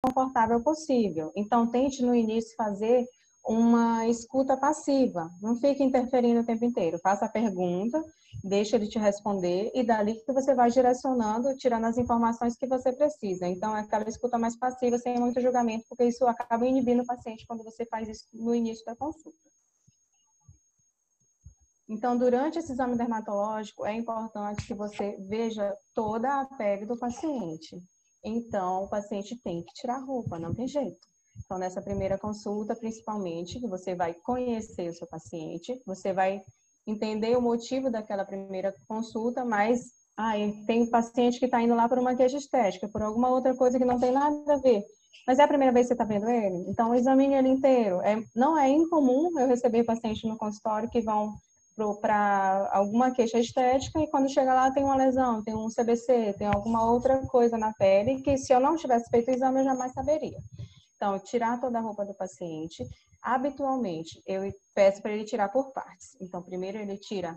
confortável possível. Então, tente no início fazer uma escuta passiva. Não fique interferindo o tempo inteiro. Faça a pergunta, deixa ele te responder e dali que você vai direcionando, tirando as informações que você precisa. Então, é aquela escuta mais passiva, sem muito julgamento, porque isso acaba inibindo o paciente quando você faz isso no início da consulta. Então, durante esse exame dermatológico, é importante que você veja toda a pele do paciente. Então, o paciente tem que tirar a roupa, não tem jeito. Então, nessa primeira consulta, principalmente, que você vai conhecer o seu paciente, você vai entender o motivo daquela primeira consulta, mas tem paciente que está indo lá por uma queixa estética, por alguma outra coisa que não tem nada a ver. Mas é a primeira vez que você está vendo ele? Então, examine ele inteiro. Não é incomum eu receber pacientes no consultório que vão para alguma queixa estética e quando chega lá tem uma lesão, tem um CBC, tem alguma outra coisa na pele que se eu não tivesse feito o exame eu jamais saberia. Então, tirar toda a roupa do paciente, habitualmente eu peço para ele tirar por partes. Então, primeiro ele tira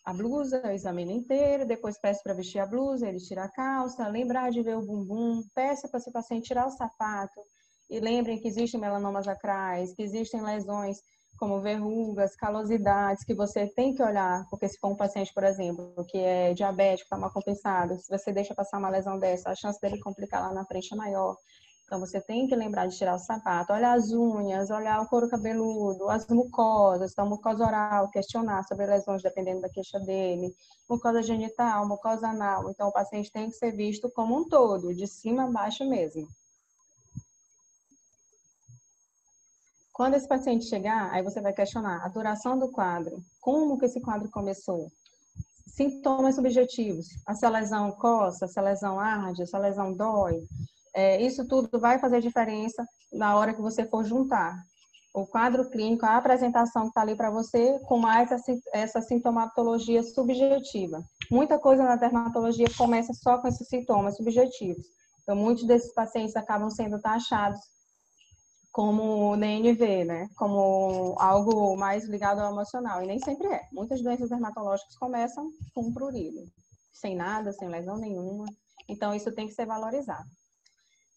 a blusa, eu examino inteiro, depois peço para vestir a blusa, ele tira a calça, lembrar de ver o bumbum, peço para esse paciente tirar o sapato e lembrem que existem melanomas acrais, que existem lesões como verrugas, calosidades, que você tem que olhar, porque se for um paciente, por exemplo, que é diabético, está mal compensado, se você deixa passar uma lesão dessa, a chance dele complicar lá na frente é maior. Então, você tem que lembrar de tirar o sapato, olhar as unhas, olhar o couro cabeludo, as mucosas, então, mucosa oral, questionar sobre lesões dependendo da queixa dele, mucosa genital, mucosa anal. Então, o paciente tem que ser visto como um todo, de cima a baixo mesmo. Quando esse paciente chegar, aí você vai questionar a duração do quadro, como que esse quadro começou, sintomas subjetivos, se a lesão coça, se a lesão arde, se a lesão dói. Isso tudo vai fazer diferença na hora que você for juntar o quadro clínico, a apresentação que está ali para você, com mais essa sintomatologia subjetiva. Muita coisa na dermatologia começa só com esses sintomas subjetivos. Então, muitos desses pacientes acabam sendo taxados como DNV, né? Como algo mais ligado ao emocional, e nem sempre é. Muitas doenças dermatológicas começam com prurido, sem nada, sem lesão nenhuma. Então, isso tem que ser valorizado.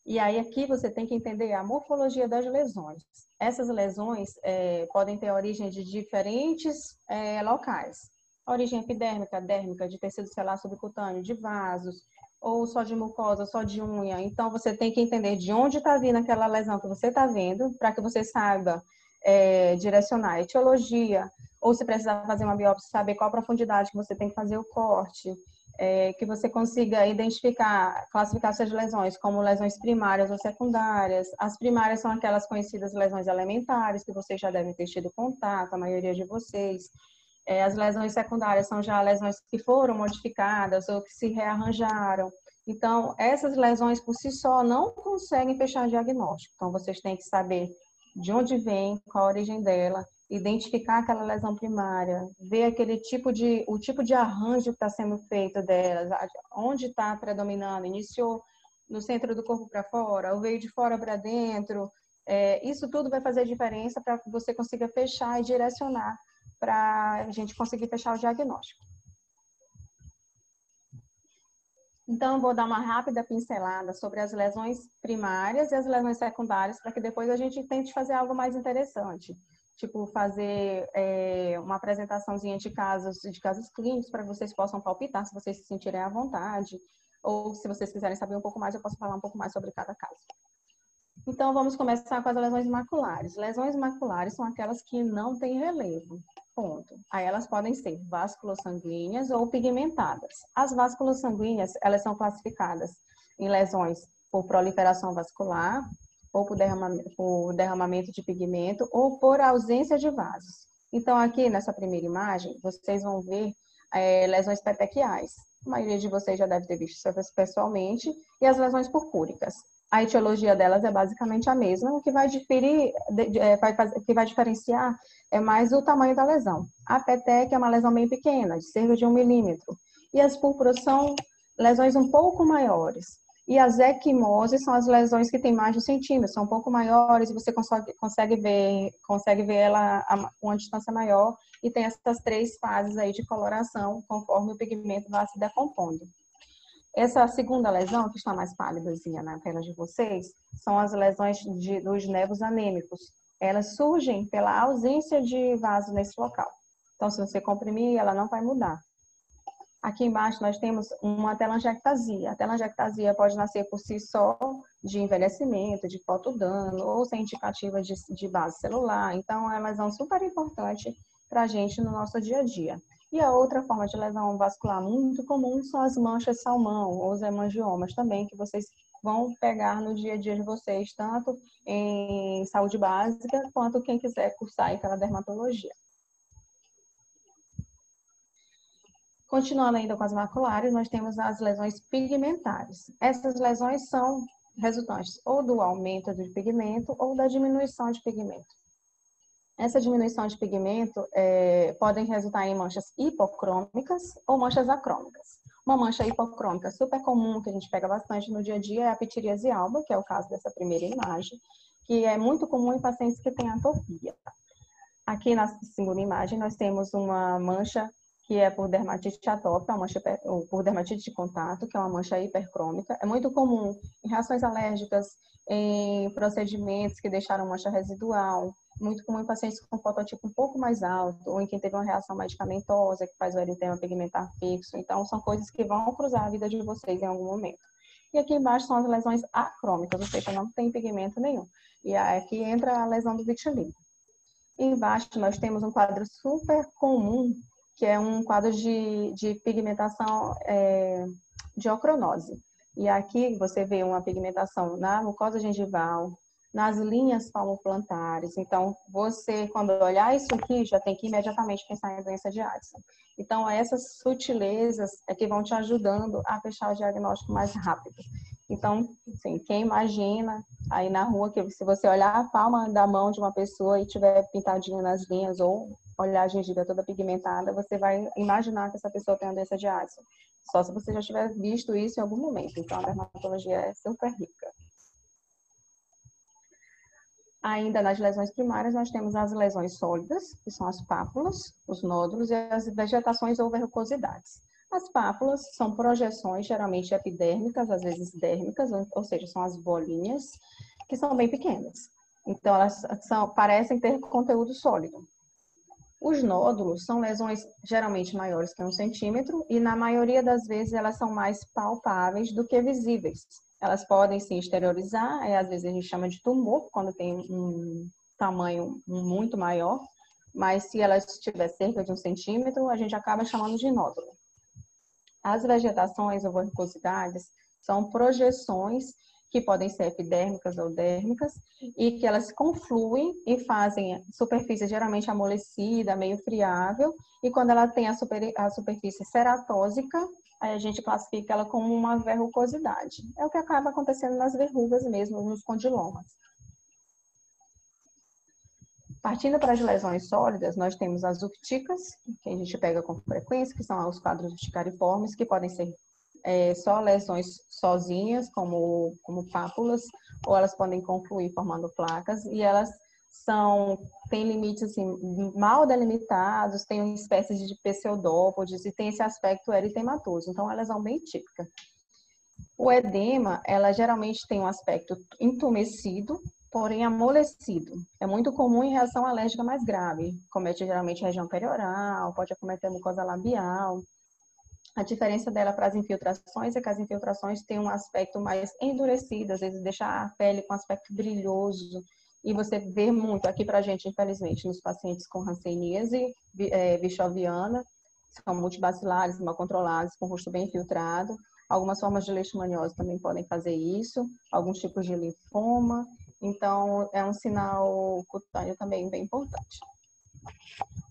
E aí, aqui você tem que entender a morfologia das lesões. Essas lesões podem ter origem de diferentes locais. Origem epidérmica, dérmica, de tecido celular subcutâneo, de vasos, ou só de mucosa, só de unha. Então, você tem que entender de onde está vindo aquela lesão que você está vendo, para que você saiba direcionar a etiologia, ou se precisar fazer uma biópsia, saber qual a profundidade que você tem que fazer o corte, que você consiga identificar, classificar suas lesões como lesões primárias ou secundárias. As primárias são aquelas conhecidas lesões elementares, que vocês já devem ter tido contato, a maioria de vocês. As lesões secundárias são já lesões que foram modificadas ou que se rearranjaram. Então, essas lesões por si só não conseguem fechar diagnóstico. Então, vocês têm que saber de onde vem, qual a origem dela, identificar aquela lesão primária, ver o tipo de arranjo que está sendo feito delas, onde está predominando, iniciou no centro do corpo para fora, ou veio de fora para dentro. Isso tudo vai fazer diferença para que você consiga fechar e direcionar para a gente conseguir fechar o diagnóstico. Então, vou dar uma rápida pincelada sobre as lesões primárias e as lesões secundárias, para que depois a gente tente fazer algo mais interessante. Tipo, fazer uma apresentaçãozinha de casos clínicos, para que vocês possam palpitar, se vocês se sentirem à vontade. Ou, se vocês quiserem saber um pouco mais, eu posso falar um pouco mais sobre cada caso. Então, vamos começar com as lesões maculares. Lesões maculares são aquelas que não têm relevo. Ponto. Aí elas podem ser vasculossanguíneas ou pigmentadas. As vasculossanguíneas, elas são classificadas em lesões por proliferação vascular, ou por derramamento de pigmento, ou por ausência de vasos. Então, aqui nessa primeira imagem, vocês vão ver lesões petequiais. A maioria de vocês já deve ter visto isso pessoalmente. E as lesões purpúricas. A etiologia delas é basicamente a mesma, o que vai diferenciar é mais o tamanho da lesão. A peteca é uma lesão bem pequena, de cerca de 1 milímetro, e as púrpuras são lesões um pouco maiores. E as equimoses são as lesões que têm mais de 1 centímetro, são um pouco maiores, e você consegue ver ela a uma distância maior, e tem essas 3 fases aí de coloração, conforme o pigmento vai se decompondo. Essa segunda lesão, que está mais pálidazinha na tela de vocês, são as lesões dos nervos anêmicos. Elas surgem pela ausência de vaso nesse local. Então, se você comprimir, ela não vai mudar. Aqui embaixo nós temos uma telangiectasia. A telangiectasia pode nascer por si só de envelhecimento, de fotodano, ou ser indicativa de base celular. Então, é uma lesão super importante para a gente no nosso dia a dia. E a outra forma de lesão vascular muito comum são as manchas salmão, ou os hemangiomas também, que vocês vão pegar no dia a dia de vocês, tanto em saúde básica, quanto quem quiser cursar aquela dermatologia. Continuando ainda com as maculares, nós temos as lesões pigmentares. Essas lesões são resultantes ou do aumento de pigmento ou da diminuição de pigmento. Essa diminuição de pigmento podem resultar em manchas hipocrômicas ou manchas acrômicas. Uma mancha hipocrômica super comum, que a gente pega bastante no dia a dia, é a pitiríase alba, que é o caso dessa primeira imagem, que é muito comum em pacientes que têm atopia. Aqui na segunda imagem, nós temos uma mancha que é por dermatite atópica, ou por dermatite de contato, que é uma mancha hipercrômica. É muito comum em reações alérgicas, em procedimentos que deixaram mancha residual, muito comum em pacientes com fototipo um pouco mais alto, ou em quem teve uma reação medicamentosa, que faz o eritema pigmentar fixo. Então, são coisas que vão cruzar a vida de vocês em algum momento. E aqui embaixo são as lesões acrômicas, ou seja, não tem pigmento nenhum. E aqui entra a lesão do vitiligo. Embaixo nós temos um quadro super comum, que é um quadro de pigmentação de ocronose. E aqui você vê uma pigmentação na mucosa gengival, nas linhas palmoplantares. Então, você, quando olhar isso aqui, já tem que imediatamente pensar em doença de Addison. Então, essas sutilezas é que vão te ajudando a fechar o diagnóstico mais rápido. Então, assim, quem imagina aí na rua que se você olhar a palma da mão de uma pessoa e tiver pintadinho nas linhas ou olhar a gengiva toda pigmentada, você vai imaginar que essa pessoa tem uma doença de Addison. Só se você já tiver visto isso em algum momento. Então, a dermatologia é super rica. Ainda nas lesões primárias, nós temos as lesões sólidas, que são as pápulas, os nódulos e as vegetações ou verrucosidades. As pápulas são projeções, geralmente epidérmicas, às vezes dérmicas, ou seja, são as bolinhas, que são bem pequenas. Então, elas parecem ter conteúdo sólido. Os nódulos são lesões geralmente maiores que 1 centímetro e, na maioria das vezes, elas são mais palpáveis do que visíveis. Elas podem se exteriorizar, às vezes a gente chama de tumor, quando tem um tamanho muito maior, mas se elas estiver cerca de 1 centímetro, a gente acaba chamando de nódulo. As vegetações ou verrucosidades são projeções que podem ser epidérmicas ou dérmicas, e que elas confluem e fazem superfície geralmente amolecida, meio friável, e quando ela tem a superfície ceratósica, aí a gente classifica ela como uma verrucosidade. É o que acaba acontecendo nas verrugas mesmo, nos condilomas. Partindo para as lesões sólidas, nós temos as urticas, que a gente pega com frequência, que são os quadros urticariformes, que podem ser só lesões sozinhas, como pápulas, ou elas podem confluir formando placas, e elas têm limites assim, mal delimitados, têm uma espécie de pseudópodes e tem esse aspecto eritematoso, então é uma lesão bem típica. O edema, ela geralmente tem um aspecto entumecido, porém amolecido. É muito comum em reação alérgica mais grave, comete geralmente região perioral, pode acometer mucosa labial. A diferença dela para as infiltrações é que as infiltrações têm um aspecto mais endurecido, às vezes deixa a pele com aspecto brilhoso, e você vê muito aqui para a gente, infelizmente, nos pacientes com hanseníase bichoviana, são multibacilares, mal controlados, com o rosto bem infiltrado. Algumas formas de leishmaniose também podem fazer isso, alguns tipos de linfoma, então é um sinal cutâneo também bem importante.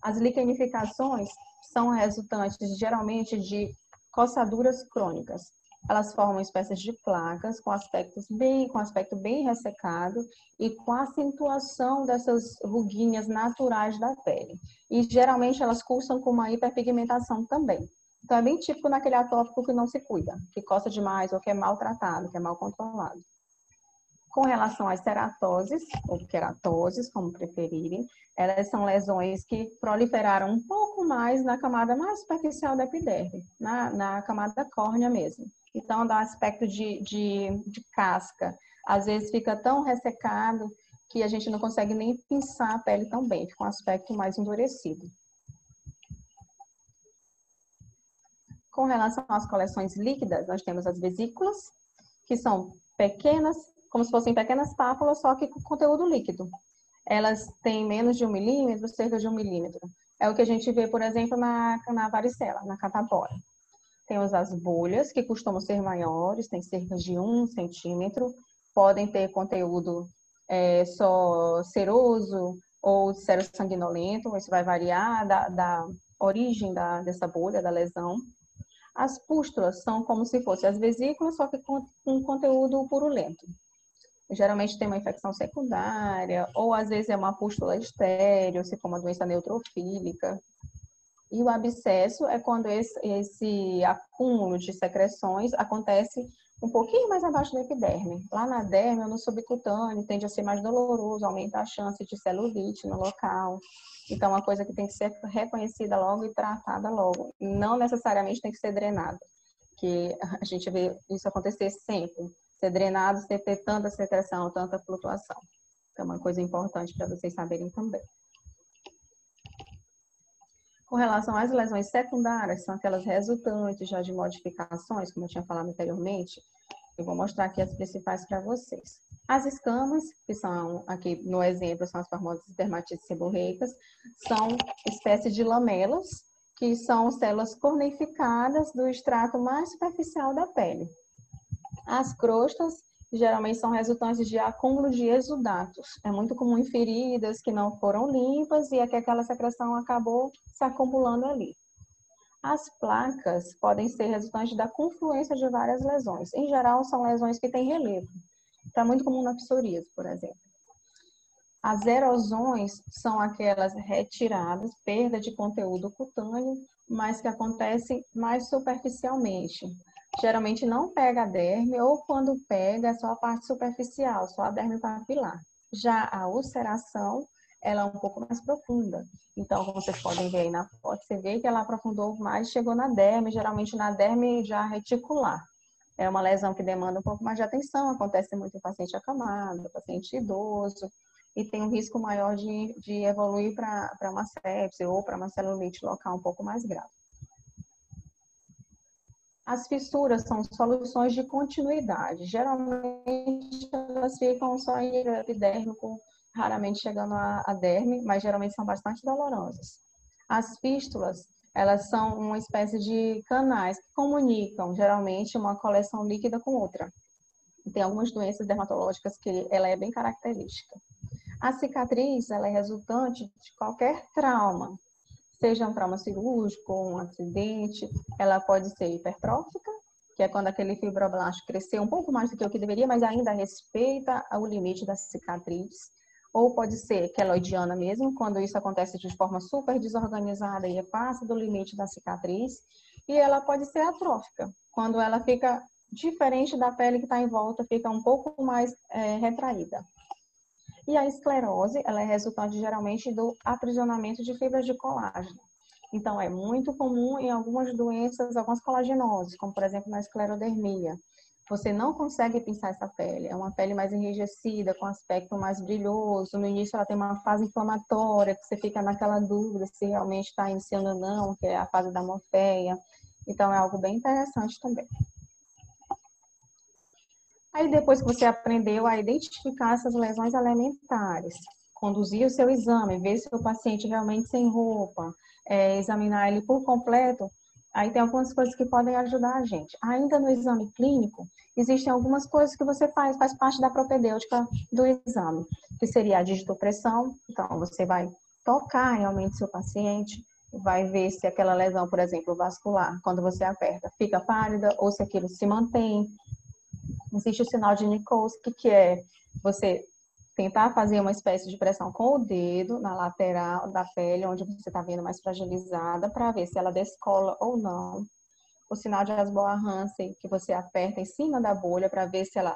As liquenificações são resultantes geralmente de coçaduras crônicas. Elas formam espécies de placas com aspecto bem ressecado e com acentuação dessas ruguinhas naturais da pele. E geralmente elas cursam com uma hiperpigmentação também. Então é bem típico naquele atópico que não se cuida, que coça demais ou que é maltratado, que é mal controlado. Com relação às ceratoses, ou queratoses, como preferirem, elas são lesões que proliferaram um pouco mais na camada mais superficial da epiderme, na camada córnea mesmo. Então, dá aspecto de casca. Às vezes fica tão ressecado que a gente não consegue nem pinçar a pele tão bem, fica um aspecto mais endurecido. Com relação às coleções líquidas, nós temos as vesículas, que são pequenas, como se fossem pequenas pápulas, só que com conteúdo líquido. Elas têm menos de 1 milímetro, cerca de 1 milímetro. É o que a gente vê, por exemplo, na varicela, na catapora. Temos as bolhas, que costumam ser maiores, tem cerca de 1 centímetro, podem ter conteúdo só seroso ou serossanguinolento, isso vai variar da origem dessa bolha, da lesão. As pústulas são como se fossem as vesículas, só que com conteúdo purulento. Geralmente tem uma infecção secundária, ou às vezes é uma pústula estéril, se for uma doença neutrofílica. E o abscesso é quando esse acúmulo de secreções acontece um pouquinho mais abaixo da epiderme. Lá na derme ou no subcutâneo tende a ser mais doloroso, aumenta a chance de celulite no local. Então, é uma coisa que tem que ser reconhecida logo e tratada logo. Não necessariamente tem que ser drenada, que a gente vê isso acontecer sempre. Ser drenado, sem ter tanta secreção, tanta flutuação. Então, é uma coisa importante para vocês saberem também. Com relação às lesões secundárias, são aquelas resultantes já de modificações, como eu tinha falado anteriormente, eu vou mostrar aqui as principais para vocês. As escamas, que são, aqui no exemplo, são as famosas dermatites seborreicas, são espécies de lamelas, que são células cornificadas do extrato mais superficial da pele. As crostas, geralmente são resultantes de acúmulo de exudatos. É muito comum em feridas que não foram limpas e é que aquela secreção acabou se acumulando ali. As placas podem ser resultantes da confluência de várias lesões. Em geral, são lesões que têm relevo. Está muito comum na psoríase, por exemplo. As erosões são aquelas retiradas, perda de conteúdo cutâneo, mas que acontecem mais superficialmente. Geralmente não pega a derme, ou quando pega é só a parte superficial, só a derme papilar. Já a ulceração, ela é um pouco mais profunda. Então, como vocês podem ver aí na foto, você vê que ela aprofundou mais, chegou na derme, geralmente na derme já reticular. É uma lesão que demanda um pouco mais de atenção, acontece muito em paciente acamado, paciente idoso, e tem um risco maior de evoluir para uma sepse ou para uma celulite local um pouco mais grave. As fissuras são soluções de continuidade. Geralmente elas ficam só em epidérmico, raramente chegando à derme, mas geralmente são bastante dolorosas. As fístulas, elas são uma espécie de canais que comunicam, geralmente, uma coleção líquida com outra. Tem algumas doenças dermatológicas que ela é bem característica. A cicatriz, ela é resultante de qualquer trauma, seja um trauma cirúrgico ou um acidente. Ela pode ser hipertrófica, que é quando aquele fibroblasto cresceu um pouco mais do que o que deveria, mas ainda respeita o limite da cicatriz. Ou pode ser queloidiana mesmo, quando isso acontece de forma super desorganizada e passa do limite da cicatriz. E ela pode ser atrófica, quando ela fica diferente da pele que está em volta, fica um pouco mais retraída. E a esclerose, ela é resultante geralmente do aprisionamento de fibras de colágeno. Então, é muito comum em algumas doenças, algumas colagenoses, como por exemplo na esclerodermia. Você não consegue pinçar essa pele, é uma pele mais enrijecida, com aspecto mais brilhoso. No início ela tem uma fase inflamatória, que você fica naquela dúvida se realmente está iniciando ou não, que é a fase da morféia. Então, é algo bem interessante também. Aí depois que você aprendeu a identificar essas lesões elementares, conduzir o seu exame, ver se o paciente realmente sem roupa, examinar ele por completo, aí tem algumas coisas que podem ajudar a gente. Ainda no exame clínico, existem algumas coisas que você faz parte da propedêutica do exame, que seria a digitopressão. Então, você vai tocar realmente seu paciente, vai ver se aquela lesão, por exemplo, vascular, quando você aperta, fica pálida ou se aquilo se mantém. Existe o sinal de Nikolsky, que é você tentar fazer uma espécie de pressão com o dedo na lateral da pele, onde você está vendo mais fragilizada, para ver se ela descola ou não. O sinal de Asboa-Hansen, que você aperta em cima da bolha para ver se ela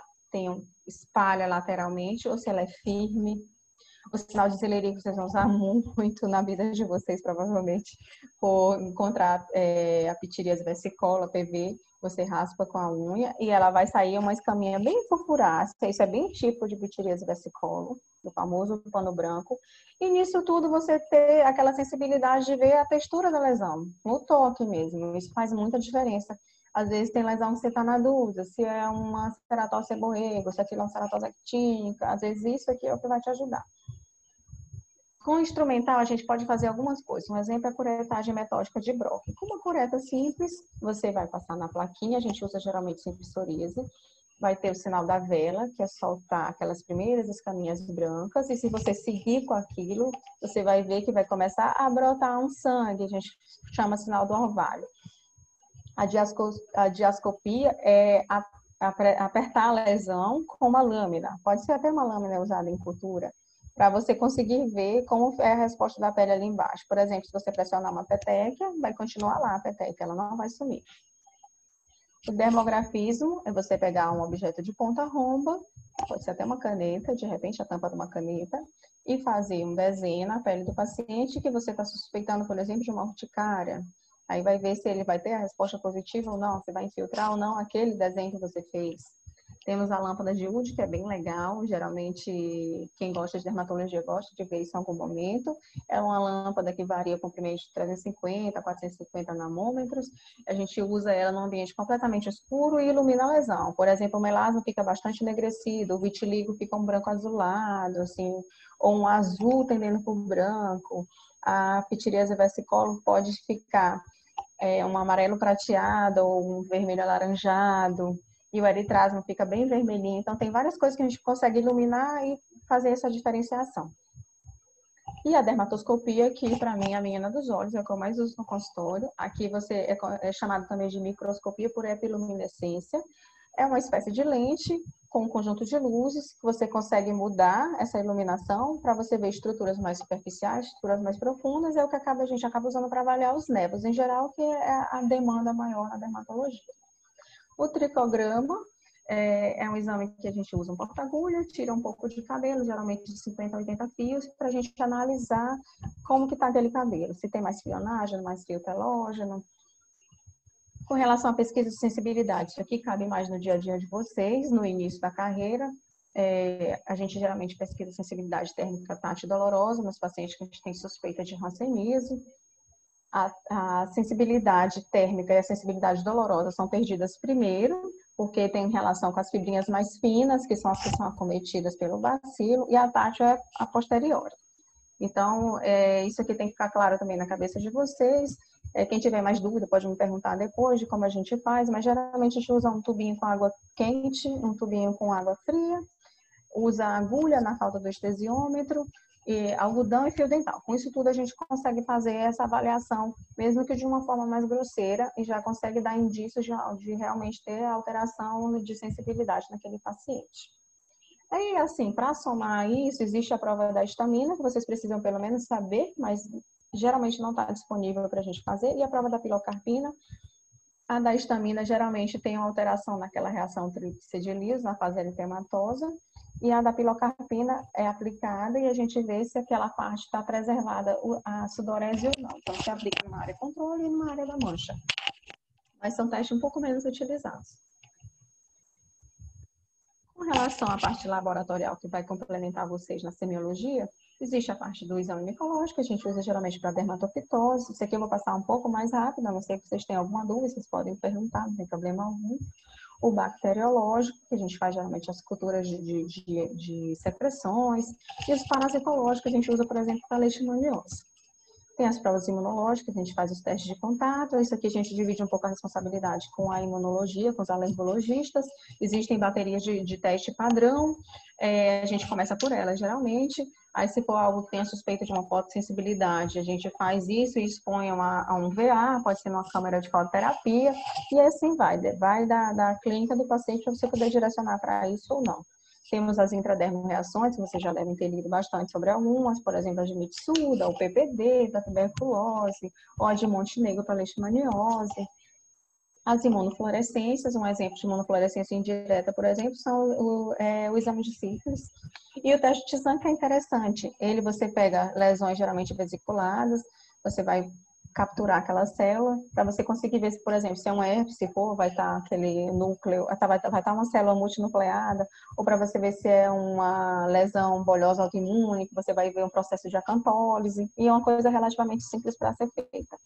espalha lateralmente ou se ela é firme. O sinal de celerico vocês vão usar muito na vida de vocês, provavelmente, por encontrar a pitiríase versicolor, PV, você raspa com a unha e ela vai sair uma escaminha bem furfurácea. Isso é bem típico de pitiríase versicolor, do famoso pano branco. E nisso tudo você ter aquela sensibilidade de ver a textura da lesão, no toque mesmo. Isso faz muita diferença. Às vezes tem lesão que você está na dúvida, se é uma ceratose seborrheica, se aquilo é uma ceratose actínica. Às vezes isso aqui é o que vai te ajudar. Com o instrumental, a gente pode fazer algumas coisas. Um exemplo é a curetagem metódica de Brock. Com uma cureta simples, você vai passar na plaquinha, a gente usa geralmente sem psoríase. Vai ter o sinal da vela, que é soltar aquelas primeiras escaminhas brancas. E se você seguir com aquilo, você vai ver que vai começar a brotar um sangue. A gente chama sinal do orvalho. A diascopia é apertar a lesão com uma lâmina. Pode ser até uma lâmina usada em cultura, para você conseguir ver como é a resposta da pele ali embaixo. Por exemplo, se você pressionar uma peteca, vai continuar lá a peteca, ela não vai sumir. O dermografismo é você pegar um objeto de ponta romba, pode ser até uma caneta, de repente a tampa de uma caneta, e fazer um desenho na pele do paciente que você está suspeitando, por exemplo, de uma urticária. Aí vai ver se ele vai ter a resposta positiva ou não, se vai infiltrar ou não aquele desenho que você fez. Temos a lâmpada de Wood, que é bem legal. Geralmente, quem gosta de dermatologia gosta de ver isso em algum momento. É uma lâmpada que varia o comprimento de 350 a 450 nanômetros. A gente usa ela num ambiente completamente escuro e ilumina a lesão. Por exemplo, o melasma fica bastante enegrecido, o vitiligo fica um branco azulado, assim, ou um azul tendendo para o branco. A pitiríase versicolor pode ficar um amarelo prateado ou um vermelho alaranjado. E o eritrasmo fica bem vermelhinho. Então, tem várias coisas que a gente consegue iluminar e fazer essa diferenciação. E a dermatoscopia, que para mim é a menina dos olhos, é o que eu mais uso no consultório. Aqui você é chamado também de microscopia por epiluminescência. É uma espécie de lente com um conjunto de luzes que você consegue mudar essa iluminação para você ver estruturas mais superficiais, estruturas mais profundas. É o que a gente acaba usando para avaliar os nervos em geral, que é a demanda maior na dermatologia. O tricograma é um exame que a gente usa um porta-agulha, tira um pouco de cabelo, geralmente de 50 a 80 fios, para a gente analisar como que está aquele cabelo, se tem mais fionagem, mais fio telógeno. Com relação à pesquisa de sensibilidade, isso aqui cabe mais no dia a dia de vocês, no início da carreira. A gente geralmente pesquisa sensibilidade térmica tátil dolorosa nos pacientes que a gente tem suspeita de hanseníase. A sensibilidade térmica e a sensibilidade dolorosa são perdidas primeiro, porque tem relação com as fibrinhas mais finas, que são as que são acometidas pelo bacilo, e a tátil é a posteriori. Então, isso aqui tem que ficar claro também na cabeça de vocês. Quem tiver mais dúvida pode me perguntar depois de como a gente faz, mas geralmente a gente usa um tubinho com água quente, um tubinho com água fria, usa agulha na falta do estesiômetro, e algodão e fio dental. Com isso tudo a gente consegue fazer essa avaliação, mesmo que de uma forma mais grosseira, e já consegue dar indícios de realmente ter alteração de sensibilidade naquele paciente. E assim, para somar isso, existe a prova da histamina, que vocês precisam pelo menos saber, mas geralmente não está disponível para a gente fazer, e a prova da pilocarpina. A da histamina geralmente tem uma alteração naquela reação tríplice de Lewis, na fase eritematosa, e a da pilocarpina é aplicada e a gente vê se aquela parte está preservada, a sudorese ou não. Então, se aplica numa área controle e numa área da mancha. Mas são testes um pouco menos utilizados. Com relação à parte laboratorial que vai complementar vocês na semiologia, existe a parte do exame micológico, que a gente usa geralmente para dermatofitose. Isso aqui eu vou passar um pouco mais rápido, a não ser que vocês tenham alguma dúvida, vocês podem perguntar, não tem problema algum. O bacteriológico, que a gente faz geralmente as culturas de secreções, e os parasitológicos, que a gente usa, por exemplo, para leishmaniose. Tem as provas imunológicas, a gente faz os testes de contato. Isso aqui a gente divide um pouco a responsabilidade com a imunologia, com os alergologistas. Existem baterias de teste padrão, a gente começa por elas, geralmente. Aí, se for algo que tenha suspeita de uma fotossensibilidade, a gente faz isso e expõe a um VA, pode ser numa câmera de fototerapia, e assim vai da clínica do paciente para você poder direcionar para isso ou não. Temos as intradermoreações, que vocês já devem ter lido bastante sobre algumas, por exemplo, a de Mitsuda, o PPD, da tuberculose, ou a de Montenegro para leishmaniose. As imunofluorescências, um exemplo de imunofluorescência indireta, por exemplo, são o exame de sífilis. E o teste de sangue é interessante. Você pega lesões geralmente vesiculadas, você vai capturar aquela célula, para você conseguir ver se, por exemplo, se é um herpes, se for, vai estar aquele núcleo, vai estar uma célula multinucleada, ou para você ver se é uma lesão bolhosa autoimune, que você vai ver um processo de acampólise, e é uma coisa relativamente simples para ser feita.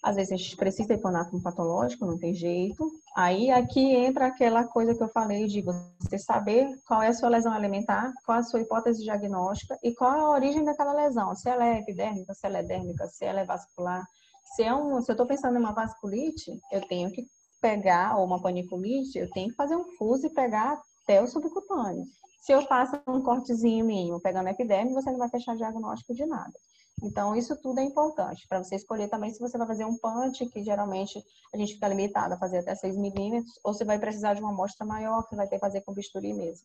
Às vezes a gente precisa ir para o anátomo patológico, não tem jeito. Aí aqui entra aquela coisa que eu falei de você saber qual é a sua lesão alimentar, qual a sua hipótese diagnóstica e qual a origem daquela lesão. Se ela é epidérmica, se ela é dérmica, se ela é vascular. Se eu estou pensando em uma vasculite, eu tenho que pegar, ou uma paniculite, eu tenho que fazer um fuso e pegar até o subcutâneo. Se eu faço um cortezinho mínimo pegando epiderme, você não vai fechar diagnóstico de nada. Então, isso tudo é importante para você escolher também se você vai fazer um punch, que geralmente a gente fica limitado a fazer até 6 milímetros, ou se vai precisar de uma amostra maior, que vai ter que fazer com bisturi mesmo.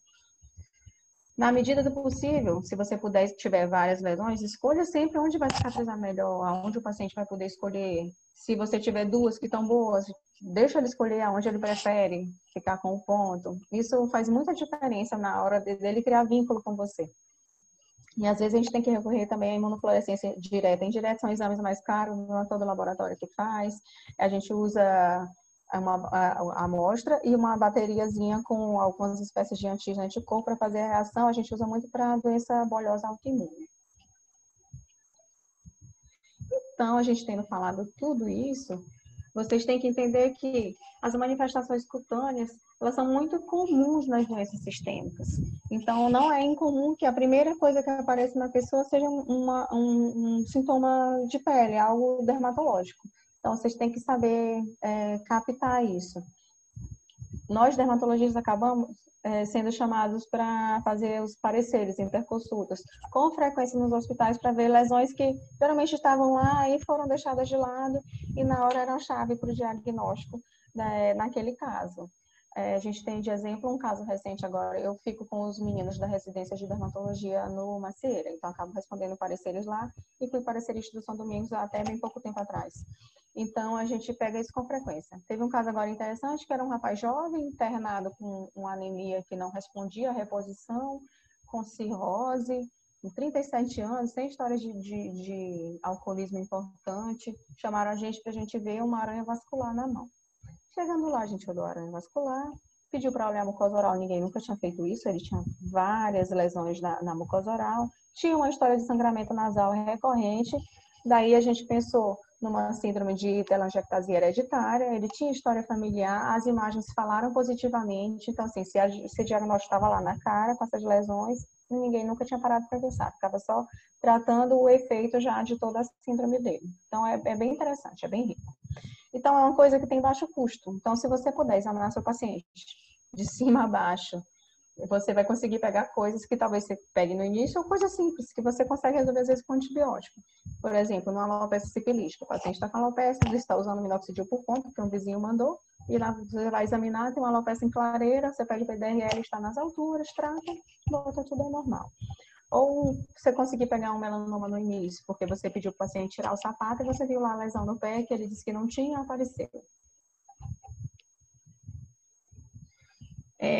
Na medida do possível, se você puder, se tiver várias lesões, escolha sempre onde vai cicatrizar melhor, aonde o paciente vai poder escolher. Se você tiver duas que estão boas, deixa ele escolher aonde ele prefere ficar com o ponto. Isso faz muita diferença na hora dele criar vínculo com você. E às vezes a gente tem que recorrer também à imunofluorescência direta e indireta, são exames mais caros, não é todo laboratório que faz. A gente usa a amostra e uma bateriazinha com algumas espécies de antígeno e anticorpo para fazer a reação. A gente usa muito para doença bolhosa autoimune. Então, a gente tendo falado tudo isso, vocês têm que entender que as manifestações cutâneas, elas são muito comuns nas doenças sistêmicas. Então, não é incomum que a primeira coisa que apareça na pessoa seja um sintoma de pele, algo dermatológico. Então, vocês têm que saber captar isso. Nós, dermatologistas, acabamos sendo chamados para fazer os pareceres, interconsultas, com frequência nos hospitais para ver lesões que geralmente estavam lá e foram deixadas de lado e na hora eram chave para o diagnóstico naquele caso. A gente tem de exemplo um caso recente agora, eu fico com os meninos da residência de dermatologia no Macieira, então acabo respondendo pareceres lá e fui parecerista do São Domingos até bem pouco tempo atrás. Então, a gente pega isso com frequência. Teve um caso agora interessante, que era um rapaz jovem, internado com uma anemia que não respondia à reposição, com cirrose, com 37 anos, sem história de alcoolismo importante. Chamaram a gente para a gente ver uma aranha vascular na mão. Chegando lá, a gente olhou a aranha vascular, pediu para olhar a mucosa oral, ninguém nunca tinha feito isso, ele tinha várias lesões na mucosa oral, tinha uma história de sangramento nasal recorrente, daí a gente pensou numa síndrome de telangiectasia hereditária, ele tinha história familiar, as imagens falaram positivamente, então assim, se diagnóstico estava lá na cara, com essas lesões, ninguém nunca tinha parado para pensar, ficava só tratando o efeito já de toda a síndrome dele. Então é bem interessante, é bem rico. Então, é uma coisa que tem baixo custo. Então, se você puder examinar seu paciente de cima a baixo, você vai conseguir pegar coisas que talvez você pegue no início ou coisas simples, que você consegue resolver às vezes com antibiótico. Por exemplo, numa alopecia sifilística, o paciente está com alopecia, ele está usando minoxidil por conta, que um vizinho mandou, e lá você vai examinar, tem uma alopecia em clareira, você pede o PDRL, está nas alturas, trata, volta tudo ao normal. Ou você conseguir pegar um melanoma no início, porque você pediu para o paciente tirar o sapato e você viu lá a lesão no pé, que ele disse que não tinha, apareceu.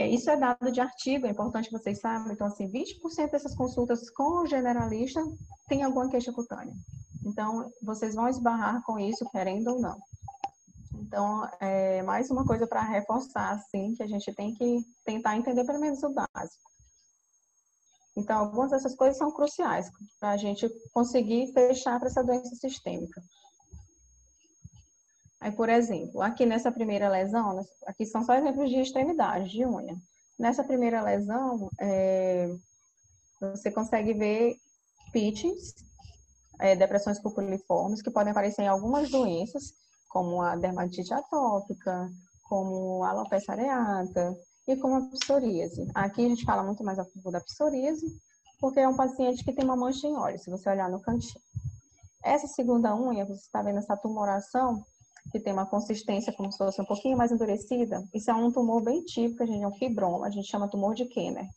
Isso é dado de artigo, é importante que vocês saibam. Então, assim, 20% dessas consultas com o generalista tem alguma queixa cutânea. Então, vocês vão esbarrar com isso, querendo ou não. Então, mais uma coisa para reforçar, assim, que a gente tem que tentar entender pelo menos o básico. Então, algumas dessas coisas são cruciais para a gente conseguir fechar para essa doença sistêmica. Aí, por exemplo, aqui nessa primeira lesão, aqui são só exemplos de extremidade, de unha. Nessa primeira lesão, você consegue ver pitchings, depressões puculiformes, que podem aparecer em algumas doenças, como a dermatite atópica, como a alopecia areata e como a psoríase. Aqui a gente fala muito mais a fundo da psoríase, porque é um paciente que tem uma mancha em óleo, se você olhar no cantinho. Essa segunda unha, você está vendo essa tumoração, que tem uma consistência como se fosse um pouquinho mais endurecida. Isso é um tumor bem típico, a gente é um fibroma, a gente chama tumor de Kenner.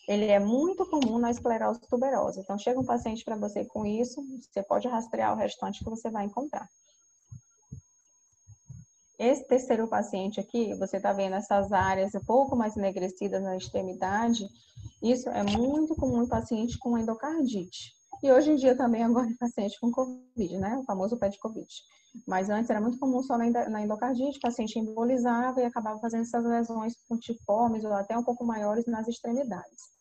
Ele é muito comum na esclerose tuberosa. Então, chega um paciente para você com isso, você pode rastrear o restante que você vai encontrar. Esse terceiro paciente aqui, você está vendo essas áreas um pouco mais enegrecidas na extremidade. Isso é muito comum em paciente com endocardite. E hoje em dia também agora em paciente com Covid, né? O famoso pé de Covid. Mas antes era muito comum só na endocardite, o paciente embolizava e acabava fazendo essas lesões pontiformes ou até um pouco maiores nas extremidades.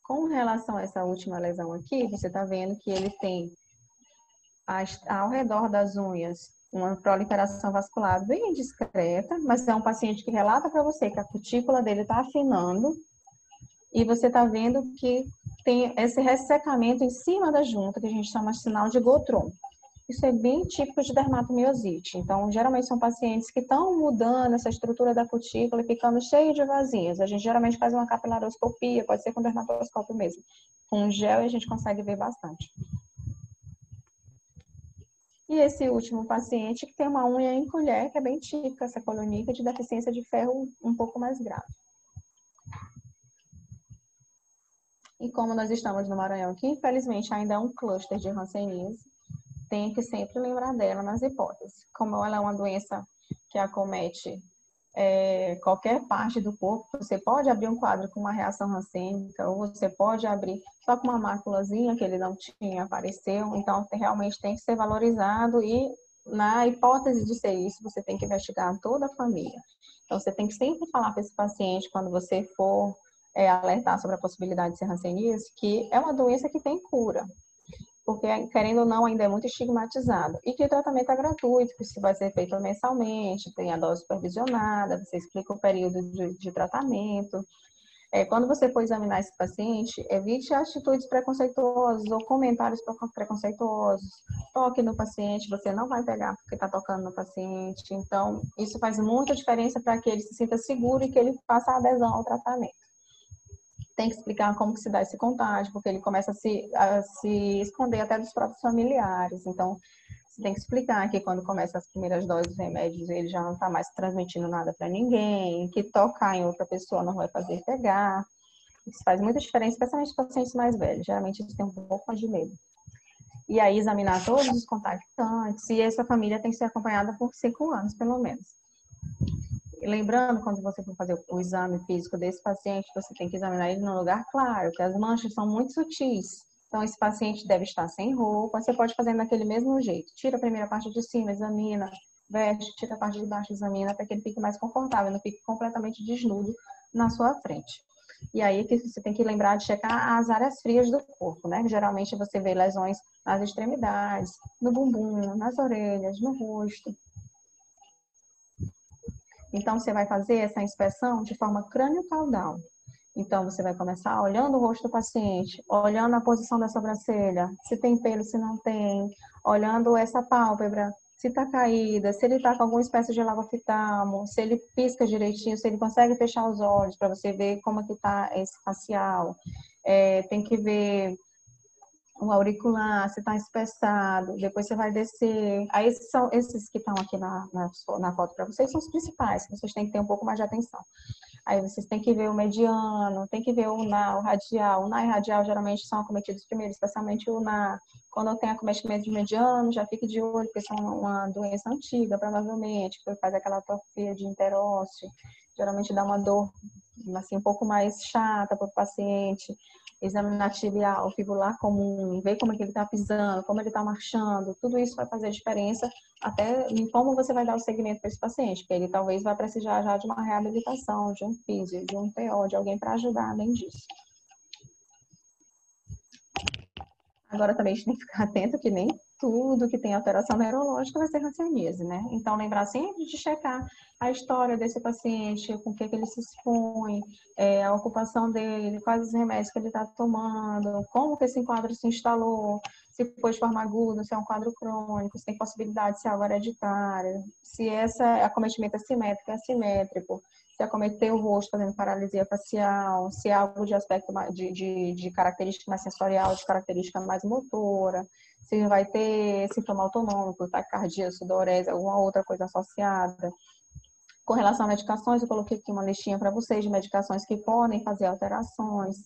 Com relação a essa última lesão aqui, você está vendo que ele tem ao redor das unhas uma proliferação vascular bem discreta, mas é um paciente que relata para você que a cutícula dele está afinando e você está vendo que tem esse ressecamento em cima da junta, que a gente chama de sinal de Gottron. Isso é bem típico de dermatomiosite. Então, geralmente são pacientes que estão mudando essa estrutura da cutícula e ficando cheio de vasinhos. A gente geralmente faz uma capilaroscopia, pode ser com dermatoscópio mesmo. Com gel a gente consegue ver bastante. E esse último paciente que tem uma unha em colher, que é bem típica, essa colonica de deficiência de ferro um pouco mais grave. E como nós estamos no Maranhão, que infelizmente ainda é um cluster de hanseníase, tem que sempre lembrar dela nas hipóteses. Como ela é uma doença que acomete qualquer parte do corpo, você pode abrir um quadro com uma reação rancênica, ou você pode abrir só com uma máculazinha que ele não tinha, apareceu. Então, realmente tem que ser valorizado e, na hipótese de ser isso, você tem que investigar toda a família. Então, você tem que sempre falar para esse paciente, quando você for alertar sobre a possibilidade de ser hanseníase, que é uma doença que tem cura. Porque, querendo ou não, ainda é muito estigmatizado. E que o tratamento é gratuito, que isso vai ser feito mensalmente, tem a dose supervisionada, você explica o período de tratamento. Quando você for examinar esse paciente, evite atitudes preconceituosas ou comentários preconceituosos. Toque no paciente, você não vai pegar porque está tocando no paciente. Então, isso faz muita diferença para que ele se sinta seguro e que ele faça a adesão ao tratamento. Tem que explicar como que se dá esse contágio, porque ele começa a se esconder até dos próprios familiares. Então, você tem que explicar que quando começa as primeiras doses de remédios, ele já não está mais transmitindo nada para ninguém, que tocar em outra pessoa não vai fazer pegar. Isso faz muita diferença, especialmente para pacientes mais velhos. Geralmente, eles têm um pouco mais de medo. E aí, examinar todos os contactantes, e essa família tem que ser acompanhada por 5 anos, pelo menos. Lembrando, quando você for fazer o exame físico desse paciente, você tem que examinar ele num lugar claro, que as manchas são muito sutis. Então, esse paciente deve estar sem roupa. Você pode fazer daquele mesmo jeito. Tira a primeira parte de cima, examina, veste, tira a parte de baixo, examina, para que ele fique mais confortável, não fique completamente desnudo na sua frente. E aí que você tem que lembrar de checar as áreas frias do corpo, né? Geralmente você vê lesões nas extremidades, no bumbum, nas orelhas, no rosto. Então, você vai fazer essa inspeção de forma crânio-caudal. Então, você vai começar olhando o rosto do paciente, olhando a posição da sobrancelha, se tem pelo, se não tem, olhando essa pálpebra, se está caída, se ele está com alguma espécie de lagofitamo, se ele pisca direitinho, se ele consegue fechar os olhos, para você ver como é que está esse facial. Tem que ver o auricular, se está espessado, depois você vai descer. Aí esses que estão aqui na foto para vocês são os principais, que vocês têm que ter um pouco mais de atenção. Aí vocês têm que ver o mediano, tem que ver o UNA, o radial. O UNA e radial geralmente são acometidos primeiro, especialmente o UNA. Quando tem acometimento de mediano, já fique de olho, porque são uma doença antiga, provavelmente, que faz aquela atrofia de interósseo. Geralmente dá uma dor assim, um pouco mais chata para o paciente. Examinar tibial, fibular comum, ver como é que ele está pisando, como ele está marchando, tudo isso vai fazer diferença até em como você vai dar o segmento para esse paciente, porque ele talvez vai precisar já de uma reabilitação, de um físio, de um TO, de alguém para ajudar além disso. Agora também a gente tem que ficar atento que nem tudo que tem alteração neurológica vai ser hanseníase, né? Então, lembrar sempre de checar a história desse paciente, com o que ele se expõe, a ocupação dele, quais os remédios que ele está tomando, como que esse quadro se instalou, se foi de forma aguda, se é um quadro crônico, se tem possibilidade de ser algo hereditário, se esse acometimento é simétrico, é assimétrico, se acometeu o rosto fazendo paralisia facial, se é algo de aspecto de característica mais sensorial, de característica mais motora, se vai ter sintoma autonômico, taquicardia, sudorese, alguma outra coisa associada. Com relação a medicações, eu coloquei aqui uma listinha para vocês de medicações que podem fazer alterações.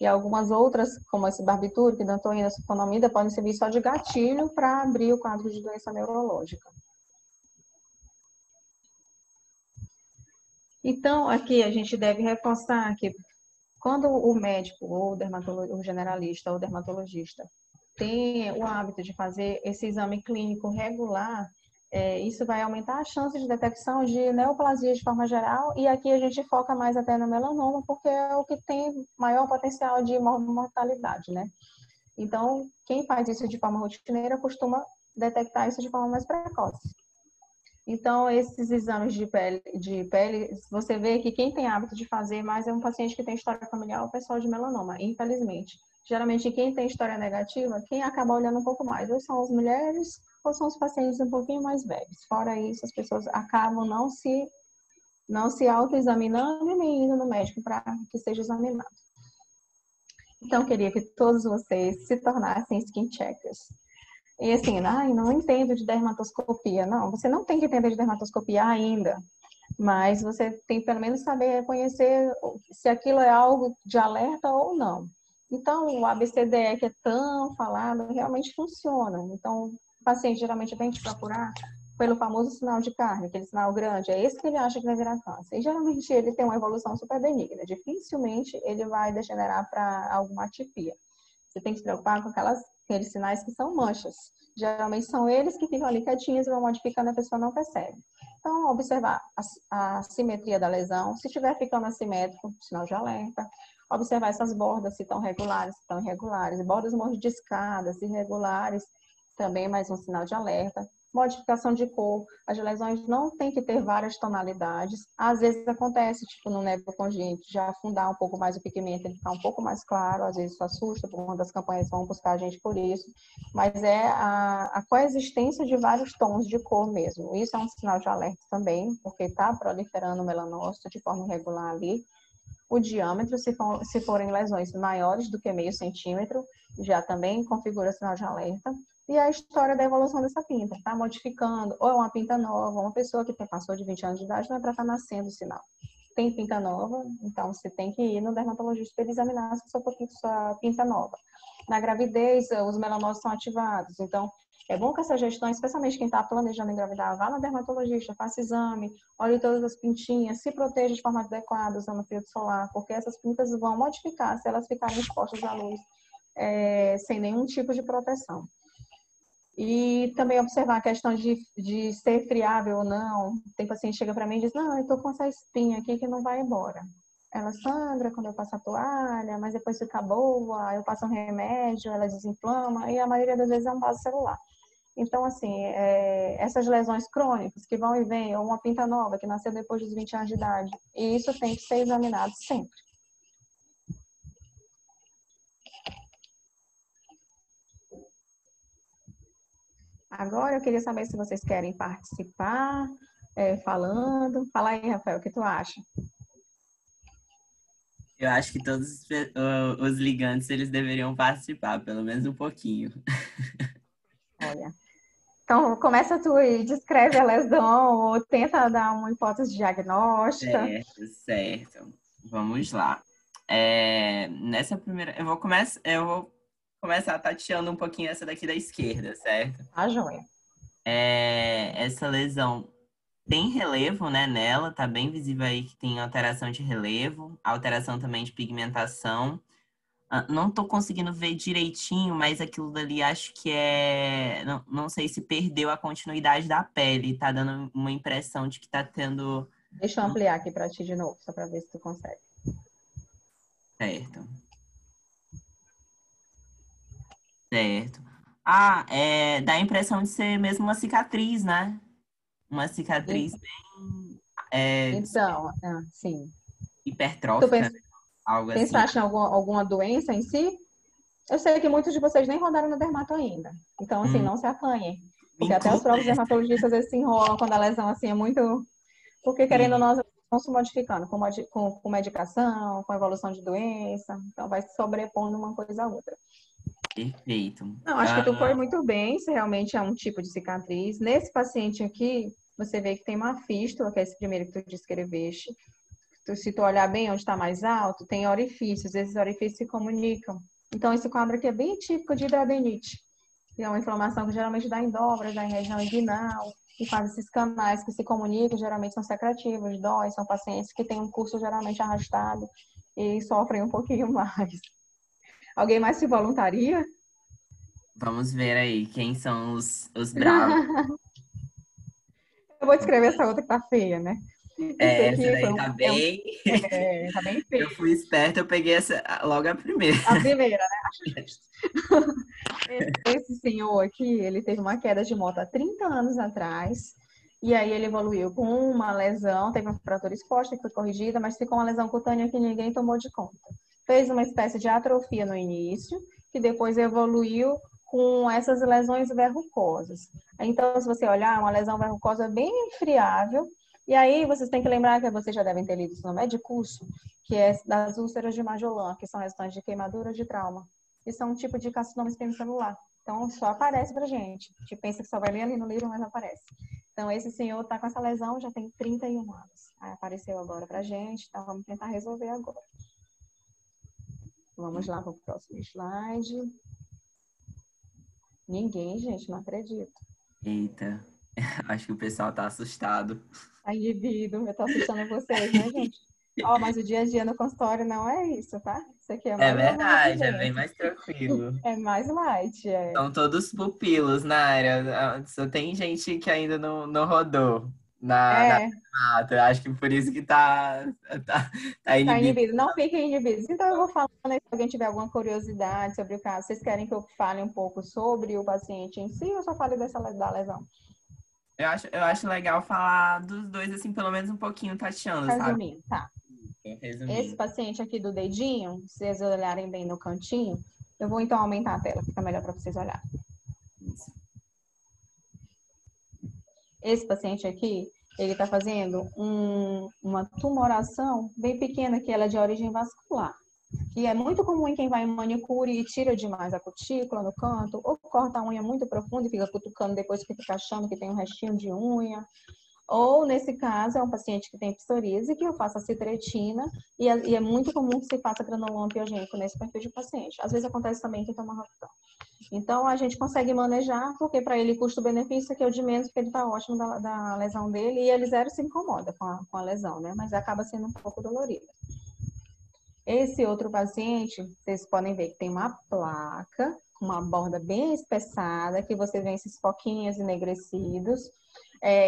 E algumas outras, como esse barbitúrico, dantoína, sulfonamida, podem servir só de gatilho para abrir o quadro de doença neurológica. Então, aqui a gente deve reforçar que quando o médico, ou o generalista, ou dermatologista, tem o hábito de fazer esse exame clínico regular, isso vai aumentar a chance de detecção de neoplasia de forma geral, e aqui a gente foca mais até no melanoma, porque é o que tem maior potencial de mortalidade, né? Então, quem faz isso de forma rotineira costuma detectar isso de forma mais precoce. Então, esses exames de pele, você vê que quem tem hábito de fazer mais é um paciente que tem história familiar ou pessoal de melanoma, infelizmente. Geralmente, quem tem história negativa, quem acaba olhando um pouco mais, ou são as mulheres, ou são os pacientes um pouquinho mais velhos. Fora isso, as pessoas acabam não se autoexaminando e nem indo no médico para que seja examinado. Então, eu queria que todos vocês se tornassem skin checkers. E assim, não entendo de dermatoscopia. Não, você não tem que entender de dermatoscopia ainda, mas você tem que pelo menos saber reconhecer se aquilo é algo de alerta ou não. Então, o ABCDE que é tão falado, realmente funciona. Então, o paciente geralmente vem te procurar pelo famoso sinal de carne, aquele sinal grande, é esse que ele acha que vai virar câncer. E geralmente ele tem uma evolução super benigna, dificilmente ele vai degenerar para alguma atipia. Você tem que se preocupar com aqueles sinais que são manchas. Geralmente são eles que ficam ali quietinhos e vão modificando e a pessoa não percebe. Então, observar a simetria da lesão. Se estiver ficando assimétrico, sinal de alerta. Observar essas bordas, se estão regulares, se estão irregulares. Bordas mordiscadas, irregulares, também mais um sinal de alerta. Modificação de cor. As lesões não tem que ter várias tonalidades. Às vezes acontece, tipo no névoa congênito, já afundar um pouco mais o pigmento, ele ficar um pouco mais claro. Às vezes isso assusta, porque uma das campanhas vão buscar a gente por isso. Mas é a coexistência de vários tons de cor mesmo. Isso é um sinal de alerta também, porque está proliferando o melanócito de forma irregular ali. O diâmetro, se forem lesões maiores do que meio centímetro, já também configura sinal de alerta. E a história da evolução dessa pinta, tá modificando, ou é uma pinta nova, uma pessoa que passou de 20 anos de idade não é para estar nascendo o sinal. Tem pinta nova, então você tem que ir no dermatologista para ele examinar se sua pinta nova. Na gravidez, os melanócitos são ativados, então é bom que essa gestão, especialmente quem está planejando engravidar, vá no dermatologista, faça exame, olhe todas as pintinhas, se proteja de forma adequada usando filtro solar, porque essas pintas vão modificar se elas ficarem expostas à luz sem nenhum tipo de proteção. E também observar a questão de ser friável ou não. Tem paciente que chega para mim e diz, não, eu estou com essa espinha aqui que não vai embora. Ela sangra quando eu passo a toalha, mas depois fica boa, eu passo um remédio, ela desinflama, e a maioria das vezes é um vaso celular. Então, assim, essas lesões crônicas que vão e vêm, ou uma pinta nova que nasceu depois dos 20 anos de idade, e isso tem que ser examinado sempre. Agora eu queria saber se vocês querem participar, falando. Fala aí, Rafael, o que tu acha? Eu acho que todos os ligantes eles deveriam participar, pelo menos um pouquinho. Olha. Então, começa tu e descreve a lesão ou tenta dar uma hipótese diagnóstica. Certo, certo. Vamos lá. Nessa primeira, eu vou começar tateando um pouquinho essa daqui da esquerda, certo? Tá, joia? Essa lesão tem relevo, né, nela, tá bem visível aí que tem alteração de relevo, alteração também de pigmentação. Não tô conseguindo ver direitinho, mas aquilo dali acho que não sei se perdeu a continuidade da pele, tá dando uma impressão de que tá tendo. Deixa eu ampliar aqui para ti de novo, só para ver se tu consegue. Certo. Certo. Dá a impressão de ser mesmo uma cicatriz, né? Uma cicatriz bem Então, sim. Tu hipertrófica, né? Algo assim. pensaste em alguma doença em si? Eu sei que muitos de vocês nem rodaram no dermato ainda. Então, assim, Hum, não se acanhem. Me Porque até os inclui próprios nessa. dermatologistas eles se enrolam quando a lesão assim é muito. Porque querendo ou não, Sim, nós vamos se modificando com medicação, com evolução de doença. Então, vai se sobrepondo uma coisa a outra. perfeito. Não, acho que tu foi muito bem, se realmente é um tipo de cicatriz. Nesse paciente aqui, você vê que tem uma fístula, que é esse primeiro que tu descreveste. se tu olhar bem onde está mais alto, tem orifícios, esses orifícios se comunicam. Então, esse quadro aqui é bem típico de hidroadenite. É uma inflamação que geralmente dá em dobras, dá em região inguinal, e faz esses canais que se comunicam, geralmente são secretivos, dói, são pacientes que têm um curso geralmente arrastado e sofrem um pouquinho mais. Alguém mais se voluntaria? Vamos ver aí quem são os bravos. Eu vou descrever essa outra que tá feia, né? Esse Essa aqui foi daí tá é um, bem. tá bem Eu feio. fui esperta, eu peguei essa logo a primeira. A primeira, né? Acho justo. Esse senhor aqui, ele teve uma queda de moto há 30 anos atrás. E aí ele evoluiu com uma lesão, teve uma fratura exposta que foi corrigida, mas ficou uma lesão cutânea que ninguém tomou de conta. Fez uma espécie de atrofia no início, que depois evoluiu com essas lesões verrucosas. Então, se você olhar, uma lesão verrucosa bem infriável. E aí, vocês têm que lembrar que vocês já devem ter lido isso no Medicurso, que é das úlceras de Magellan, que são resultantes de queimadura de trauma. E são um tipo de carcinoma celular. Então, só aparece pra gente. A gente pensa que só vai ler ali no livro, mas aparece. Então, esse senhor está com essa lesão já tem 31 anos. Aí apareceu agora pra gente, então vamos tentar resolver agora. Vamos lá para o próximo slide. Ninguém, gente, não acredito. Eita, acho que o pessoal tá assustado. Tá indivíduo, eu tô assustando vocês, né, gente? Ó, mas o dia a dia no consultório não é isso, tá? Isso aqui é É mais uma verdade, é bem vivência. mais tranquilo. É mais light, é. São todos pupilos na área. Só tem gente que ainda não rodou na É, mata. Acho que por isso que tá, tá tá inibido. inibido. Não fiquem inibidos. Então, eu vou falando aí, se alguém tiver alguma curiosidade sobre o caso. Vocês querem que eu fale um pouco sobre o paciente em si ou só fale da lesão? Eu acho legal falar dos dois, assim, pelo menos um pouquinho tateando, sabe? Resumindo, tá. Esse Resumindo. paciente aqui do dedinho, se vocês olharem bem no cantinho, eu vou então aumentar a tela, fica melhor para vocês olharem. Isso. Esse paciente aqui, ele está fazendo uma tumoração bem pequena, que ela é de origem vascular. Que é muito comum em quem vai em manicure e tira demais a cutícula no canto, ou corta a unha muito profunda e fica cutucando depois que fica achando que tem um restinho de unha. Ou, nesse caso, é um paciente que tem psoríase, que eu faço a citretina, e é muito comum que se faça granuloma piogênico nesse perfil de paciente. Às vezes acontece também quem toma Roacutan. Então, a gente consegue manejar, porque para ele custo-benefício que é o de menos, porque ele está ótimo da lesão dele, e ele zero se incomoda com a lesão, né? Mas acaba sendo um pouco dolorido. Esse outro paciente, vocês podem ver que tem uma placa, uma borda bem espessada, que você vê esses foquinhos enegrecidos,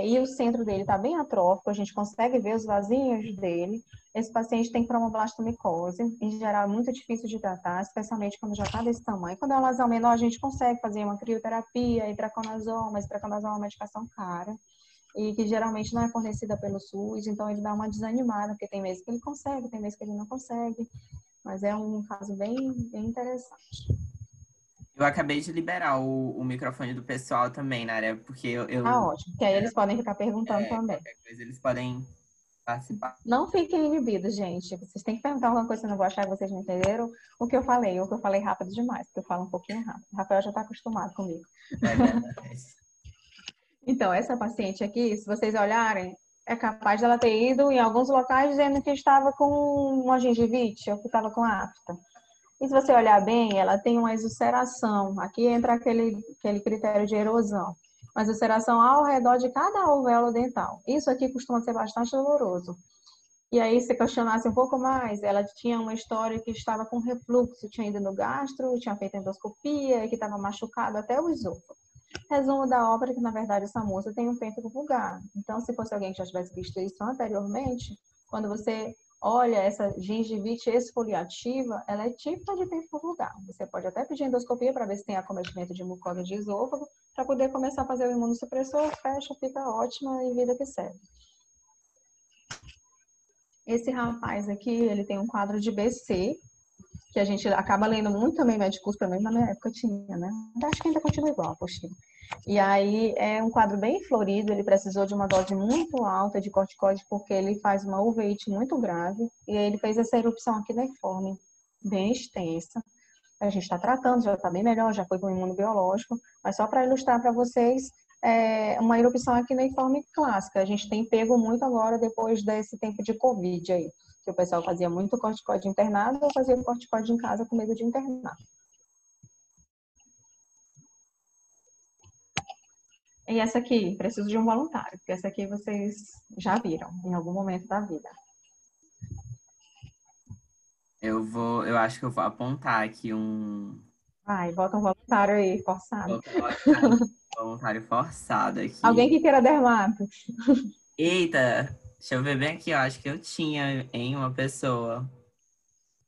e o centro dele está bem atrófico, a gente consegue ver os vasinhos dele. Esse paciente tem cromoblastomicose, em geral é muito difícil de tratar, especialmente quando já está desse tamanho. Quando é uma lesão menor, a gente consegue fazer uma crioterapia, itraconazol, mas itraconazol é uma medicação cara e que geralmente não é fornecida pelo SUS, então ele dá uma desanimada, porque tem meses que ele consegue, tem meses que ele não consegue, mas é um caso bem interessante. Eu acabei de liberar o microfone do pessoal também na área, porque Ah, ótimo, que aí eles podem ficar perguntando também. qualquer coisa eles podem participar. Não fiquem inibidos, gente. Vocês têm que perguntar alguma coisa, se eu não vou achar que vocês não entenderam o que eu falei, ou que eu falei rápido demais, porque eu falo um pouquinho rápido. O Rafael já está acostumado comigo. É verdade. Então, essa paciente aqui, se vocês olharem, é capaz dela ter ido em alguns locais dizendo que estava com uma gengivite ou que estava com afta. E se você olhar bem, ela tem uma exulceração. Aqui entra aquele critério de erosão. Uma exulceração ao redor de cada alvéolo dental. Isso aqui costuma ser bastante doloroso. E aí, se questionasse um pouco mais, ela tinha uma história que estava com refluxo, tinha ido no gastro, tinha feito endoscopia, e que estava machucado até o esôfago. Resumo da obra é que, na verdade, essa moça tem um pênfigo vulgar. Então, se fosse alguém que já tivesse visto isso anteriormente, quando você olha essa gengivite exfoliativa, ela é típica de pênfigo vulgar. Você pode até pedir endoscopia para ver se tem acometimento de mucosa de esôfago, para poder começar a fazer o imunossupressor, fecha, fica ótima e vida que segue. Esse rapaz aqui, ele tem um quadro de BC, que a gente acaba lendo muito também médicos, pelo menos na minha época tinha, né? Acho que ainda continua igual, apostila. E aí é um quadro bem florido, ele precisou de uma dose muito alta de corticoide porque ele faz uma uveíte muito grave e aí ele fez essa erupção aquineiforme bem extensa. A gente está tratando, já está bem melhor, já foi com imunobiológico, mas só para ilustrar para vocês, é uma erupção aquineiforme clássica. A gente tem pego muito agora depois desse tempo de Covid aí. que o pessoal fazia muito corticóide internado ou fazia corticóide em casa com medo de internar. E essa aqui, preciso de um voluntário, porque essa aqui vocês já viram em algum momento da vida. Eu acho que eu vou apontar aqui um. Vai, bota um voluntário aí, forçado. Vou colocar um voluntário forçado Alguém aqui. que queira dermato. Eita, deixa eu ver bem aqui, eu acho que eu tinha em uma pessoa.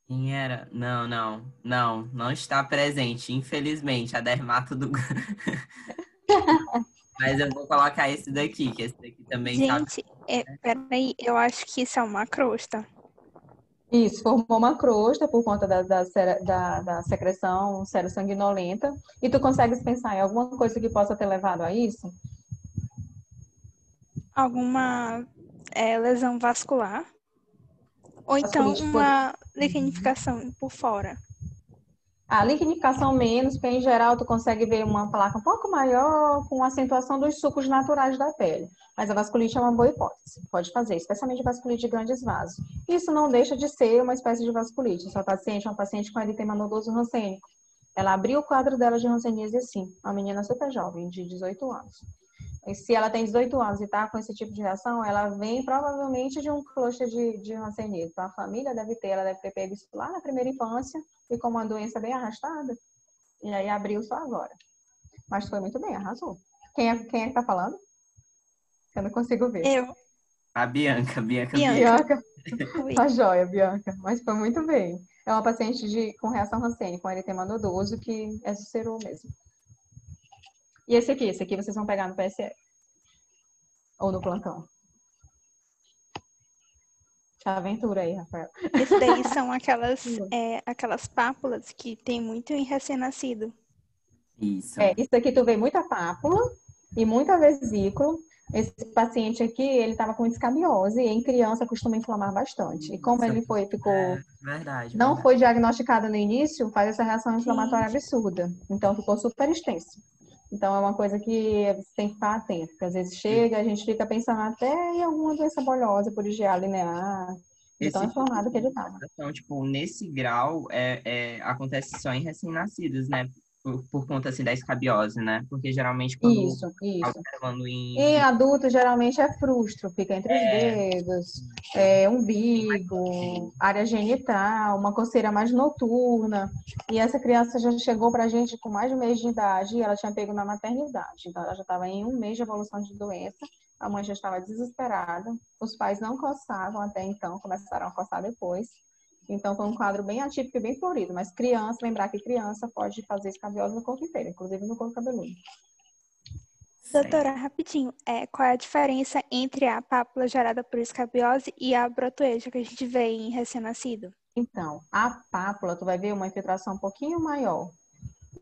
Quem era? Não está presente, infelizmente, a dermato do. Mas eu vou colocar esse daqui, que esse daqui também sabe. Gente, peraí, eu acho que isso é uma crosta. Isso, formou uma crosta por conta da secreção serossanguinolenta. E tu consegues pensar em alguma coisa que possa ter levado a isso? Alguma lesão vascular? Ou então Vasculite uma liquenificação por fora. A liquenificação menos, porque em geral tu consegue ver uma placa um pouco maior com acentuação dos sucos naturais da pele. Mas a vasculite é uma boa hipótese, pode fazer, especialmente vasculite de grandes vasos. Isso não deixa de ser uma espécie de vasculite. Essa paciente é uma paciente com eritema nodoso rancênico. Ela abriu o quadro dela de hanseníase assim, uma menina super jovem, de 18 anos. E se ela tem 18 anos e está com esse tipo de reação, ela vem provavelmente de um cluster de hanseníase. Então, a família ela deve ter pego isso lá na primeira infância e com uma doença bem arrastada. E aí abriu só agora. Mas foi muito bem, arrasou. Quem é que tá falando? Eu não consigo ver. Eu, A Bianca. Bianca, Oi. tá joia, Bianca. Mas foi muito bem. É uma paciente com reação rancênica, com eritema nodoso, que é sucerou mesmo. E esse aqui vocês vão pegar no PSF. Ou no plantão. Que aventura aí, Rafael. Esse daí são aquelas pápulas que tem muito em recém-nascido. Isso. Isso aqui tu vê muita pápula e muita vesícula. Esse paciente aqui, ele estava com escabiose e em criança costuma inflamar bastante. E como ele ficou Verdade. não foi diagnosticado no início, faz essa reação inflamatória absurda. Então, ficou super extenso. Então, é uma coisa que você tem que ficar atento, porque às vezes chega, a gente fica pensando até em alguma doença bolhosa por IgA linear, de tão inflamado que ele estava. Então, tipo, nesse grau, acontece só em recém-nascidos, né? Por conta, assim, da escabiose, né? Porque geralmente quando Isso. observando Em adulto, geralmente é frustro, fica entre os dedos, umbigo, área genital, uma coceira mais noturna. E essa criança já chegou para a gente com mais de um mês de idade e ela tinha pego na maternidade. Então, ela já estava em um mês de evolução de doença, a mãe já estava desesperada, os pais não coçavam até então, começaram a coçar depois. Então, foi um quadro bem atípico e bem florido. Mas criança, lembrar que criança pode fazer escabiose no corpo inteiro, inclusive no couro cabeludo. Doutora, rapidinho, qual é a diferença entre a pápula gerada por escabiose e a brotoeja que a gente vê em recém-nascido? Então, a pápula, tu vai ver uma infiltração um pouquinho maior.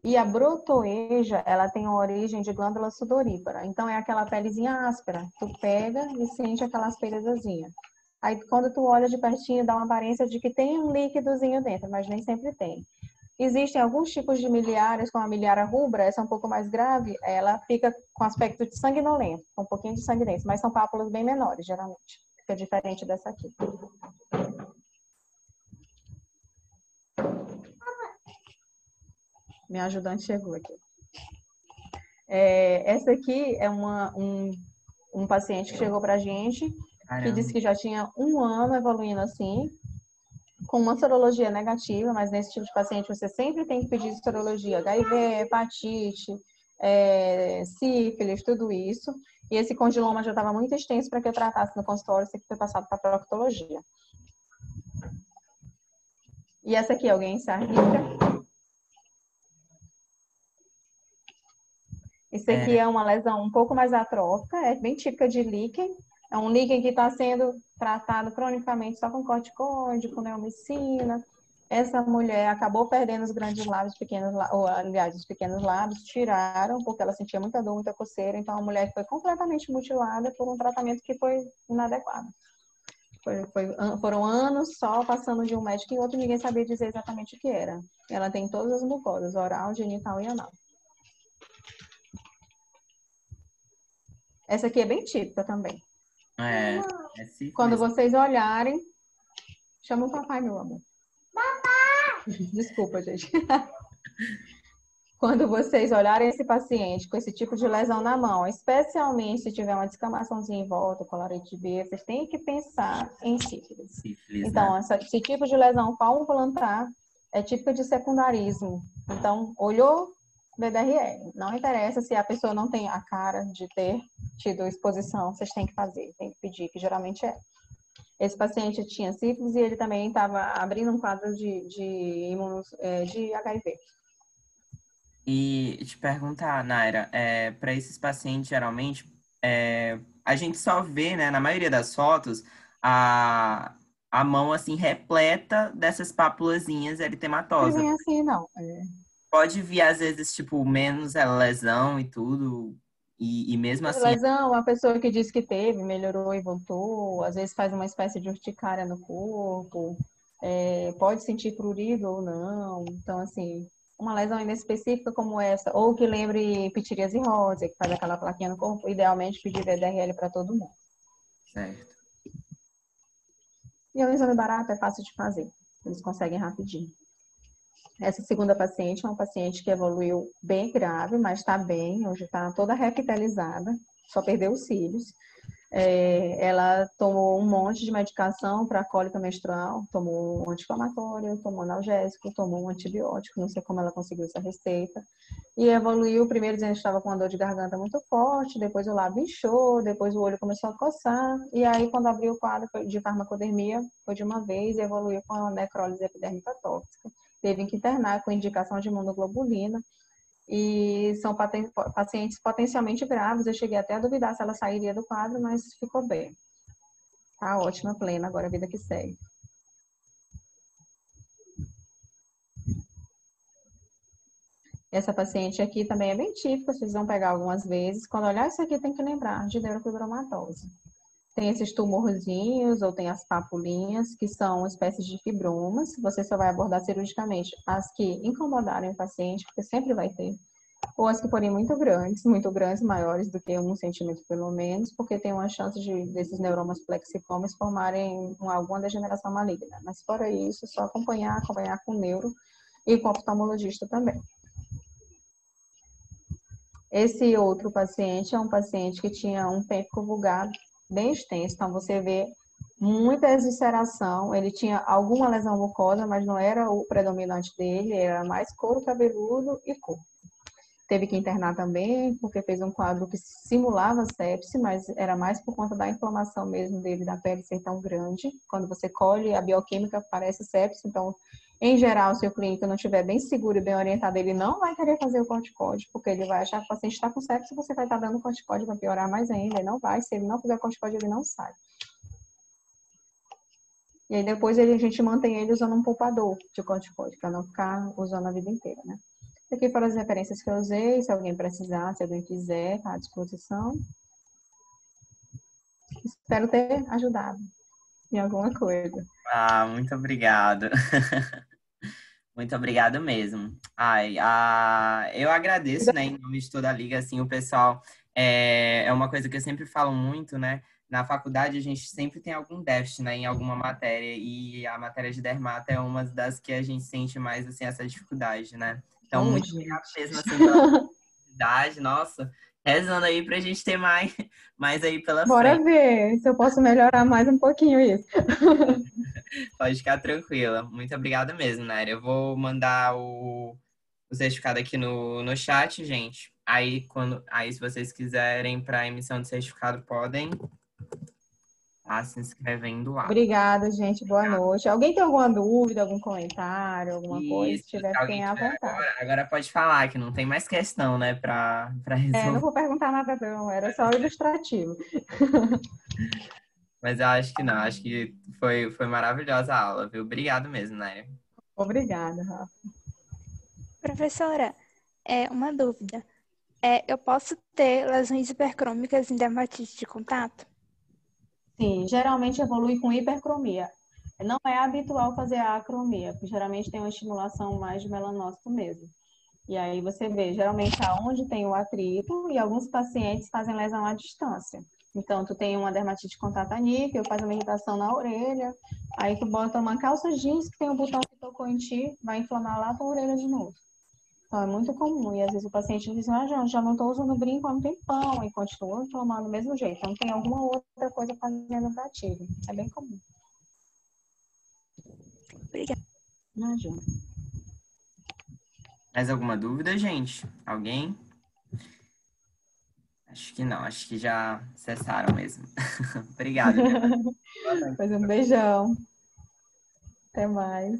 E a brotoeja, ela tem uma origem de glândula sudorípara. Então, é aquela pelezinha áspera. Tu pega e sente aquela asperedazinha. Aí, quando tu olha de pertinho, dá uma aparência de que tem um líquidozinho dentro, mas nem sempre tem. Existem alguns tipos de miliárias, como a miliária rubra, essa é um pouco mais grave, ela fica com aspecto de sanguinolento, com um pouquinho de sangue dentro, mas são pápulas bem menores, geralmente. Fica diferente dessa aqui. Minha ajudante chegou aqui. Essa aqui é um paciente que chegou pra gente, que disse que já tinha 1 ano evoluindo assim, com uma sorologia negativa, mas nesse tipo de paciente você sempre tem que pedir sorologia HIV, hepatite, sífilis, tudo isso. E esse condiloma já estava muito extenso para que eu tratasse no consultório, isso aqui foi passado para proctologia. E essa aqui, alguém se arrisca? Isso aqui é uma lesão um pouco mais atrófica, é bem típica de líquen. É um líquen que está sendo tratado cronicamente só com corticoide, com neomicina. Essa mulher acabou perdendo os grandes lábios, aliás, os pequenos lábios, tiraram, porque ela sentia muita dor, muita coceira. Então, a mulher foi completamente mutilada por um tratamento que foi inadequado. Foram anos só passando de um médico e outro, ninguém sabia dizer exatamente o que era. Ela tem todas as mucosas, oral, genital e anal. Essa aqui é bem típica também. Quando vocês olharem, Chama o papai, meu amor. Desculpa, gente. Quando vocês olharem esse paciente com esse tipo de lesão na mão, especialmente se tiver uma descamaçãozinha em volta, colorete de B, vocês têm que pensar em sífilis. Sífilis, Então, né? esse tipo de lesão palmo-plantar é típica de secundarismo. Então, olhou BDRL. Não interessa se a pessoa não tem a cara de ter tido exposição, vocês têm que fazer, tem que pedir, que geralmente é. Esse paciente tinha sífilis e ele também estava abrindo um quadro de HIV. E te perguntar, Naira, para esses pacientes, geralmente, a gente só vê, né, na maioria das fotos, a mão, assim, repleta dessas papulazinhas Não eritematosas. vem assim, não. Pode vir, às vezes, tipo, menos lesão e tudo, e mesmo assim... Lesão, a pessoa que disse que teve, melhorou e voltou, às vezes faz uma espécie de urticária no corpo, pode sentir prurido ou não. Então, assim, uma lesão inespecífica como essa, ou que lembre pitiríase rósea, que faz aquela plaquinha no corpo, idealmente pedir VDRL para todo mundo. Certo. E o exame barato é fácil de fazer, eles conseguem rapidinho. Essa segunda paciente é uma paciente que evoluiu bem grave, mas está bem, hoje está toda recapitalizada, só perdeu os cílios. Ela tomou um monte de medicação para cólica menstrual, tomou um anti-inflamatório, tomou analgésico, tomou um antibiótico, não sei como ela conseguiu essa receita. E evoluiu, primeiro dizendo que estava com uma dor de garganta muito forte, depois o lábio inchou, depois o olho começou a coçar, e aí quando abriu o quadro de farmacodermia, foi de uma vez e evoluiu com a necrólise epidérmica tóxica. Teve que internar com indicação de imunoglobulina, e são pacientes potencialmente graves. Eu cheguei até a duvidar se ela sairia do quadro, mas ficou bem. Tá ótima, plena, agora a vida que segue. Essa paciente aqui também é bem típica, vocês vão pegar algumas vezes. Quando olhar isso aqui, tem que lembrar de neurofibromatose. Tem esses tumorzinhos ou tem as papulinhas, que são espécies de fibromas. Você só vai abordar cirurgicamente as que incomodarem o paciente, porque sempre vai ter. Ou as que forem muito grandes, maiores do que 1 centímetro pelo menos, porque tem uma chance desses neuromas plexiformes formarem alguma degeneração maligna. Mas fora isso, só acompanhar com o neuro e com o oftalmologista também. Esse outro paciente é um paciente que tinha um pênfico vulgar bem extenso, então você vê muita evisceração, ele tinha alguma lesão mucosa, mas não era o predominante dele, era mais couro cabeludo e corpo. Teve que internar também, porque fez um quadro que simulava sepse, mas era mais por conta da inflamação mesmo dele, da pele ser tão grande. Quando você colhe, a bioquímica parece sepse, então, em geral, se o clínico não estiver bem seguro e bem orientado, ele não vai querer fazer o corticóide, porque ele vai achar que o paciente está com sepse e você vai estar dando corticóide, vai piorar mais ainda, ele não vai, se ele não fizer o corticóide, ele não sai. E aí depois a gente mantém ele usando um poupador de corticóide, para não ficar usando a vida inteira, né? Aqui foram as referências que eu usei, se alguém precisar, se alguém quiser, está à disposição. Espero ter ajudado em alguma coisa. Ah, muito obrigado. Muito obrigado mesmo. Ai, eu agradeço, né, em nome de toda a Liga, assim, o pessoal, é uma coisa que eu sempre falo muito, né, na faculdade a gente sempre tem algum déficit, né, em alguma matéria, e a matéria de dermato é uma das que a gente sente mais, assim, essa dificuldade, né. Então, muito obrigado mesmo, assim, pela oportunidade, nossa, rezando aí pra gente ter mais aí pela Bora frente. ver se eu posso melhorar mais um pouquinho isso. Pode ficar tranquila. Muito obrigado mesmo, Naira. Eu vou mandar o certificado aqui no chat, gente. Aí, se vocês quiserem para emissão de certificado, podem estar se inscrevendo lá. Obrigada, gente. Boa noite. Alguém tem alguma dúvida, algum comentário, alguma coisa? E Se se tiver, alguém fiquem à tiver vontade. agora pode falar, que não tem mais questão, né, para Não resolver. vou perguntar nada não, era só ilustrativo. Mas eu acho que não, acho que foi maravilhosa a aula, viu? Obrigado mesmo, Naira. Obrigada, Rafa. Professora, uma dúvida. Eu posso ter lesões hipercrômicas em dermatite de contato? Sim, geralmente evolui com hipercromia. Não é habitual fazer a acromia, porque geralmente tem uma estimulação mais de melanócito mesmo. E aí você vê, geralmente, aonde tem o atrito, e alguns pacientes fazem lesão à distância. Então, tu tem uma dermatite contatânica, faz uma irritação na orelha, aí tu bota uma calça jeans que tem um botão que tocou em ti, vai inflamar lá a tua orelha de novo. Então, é muito comum. E às vezes o paciente diz, já não estou usando brinco há um tempão e continua inflamando do mesmo jeito. Então, tem alguma outra coisa fazendo gatilho. É bem comum. Obrigada. Imagina. Mais alguma dúvida, gente? Alguém? Acho que não, acho que já cessaram mesmo. Obrigado, Bia. Pois um beijão. Até mais.